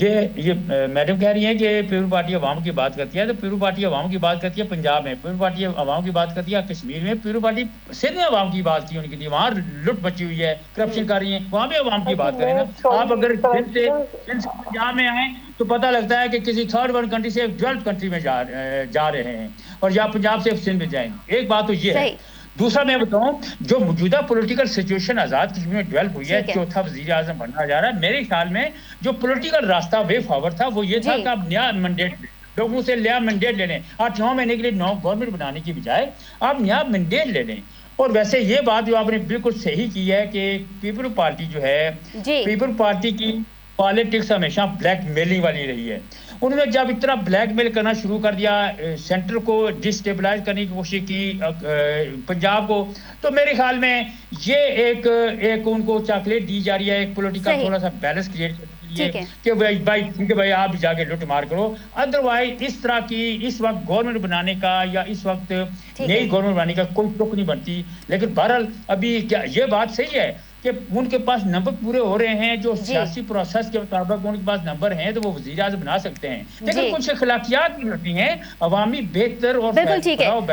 ये मैडम कह रही हैं कि पीपल पार्टी अवाम की बात करती है, तो पीपल पार्टी अवाम की बात करती है पंजाब में, पीपल पार्टी अवाम की बात करती है कश्मीर में, पीपल पार्टी सिंध में अवाम की बात की उनकी, वहाँ लुट मची हुई है, करप्शन कर रही है, वहाँ भी अवाम की बात करें ना। आप अगर सिंध से पंजाब में आए तो पता लगता है कि किसी थर्ड वर्ल्ड कंट्री से डेवलप्ड कंट्री में जा रहे हैं, और या पंजाब से सिंध में जाएंगे। एक बात तो ये है। दूसरा मैं बताऊं, जो मौजूदा पॉलिटिकल सिचुएशन आजाद कश्मीर में डेवलप हुई है, चौथा वजीर आजम बनना जा रहा है, मेरे ख्याल में जो पॉलिटिकल रास्ता वे फॉरवर्ड था वो ये था कि आप नया मैंडेट लोगों से नया मैंडेट ले लें। 8-9 महीने के लिए नौ गवर्नमेंट बनाने की बजाय आप नया मैंडेट ले लें। और वैसे ये बात जो आपने बिल्कुल सही की है कि पीपल पार्टी जो है, पीपल पार्टी की पॉलिटिक्स हमेशा ब्लैकमेलिंग वाली रही है। उन्होंने जब इतना ब्लैकमेल करना शुरू कर दिया, सेंटर को डिस्टेबलाइज करने की कोशिश की, पंजाब को, तो मेरे ख्याल में ये एक उनको चॉकलेट दी जा रही है, एक पॉलिटिकल थोड़ा सा बैलेंस क्रिएट करने के लिए कि भाई ठीक है भाई, आप जाके लूट मार करो। अदरवाइज इस तरह की इस वक्त गवर्नमेंट बनाने का या इस वक्त नई गवर्नमेंट बनाने का कोई तुक नहीं बनती। लेकिन बहरहाल अभी क्या ये बात सही है कि उनके पास नंबर पूरे हो रहे हैं, जो सियासी प्रोसेस के मुताबिक उनके पास नंबर हैं, तो वो वज़ीर आज़म बना सकते हैं। लेकिन कुछ अखलाकियात भी होती हैं, अवामी बेहतर और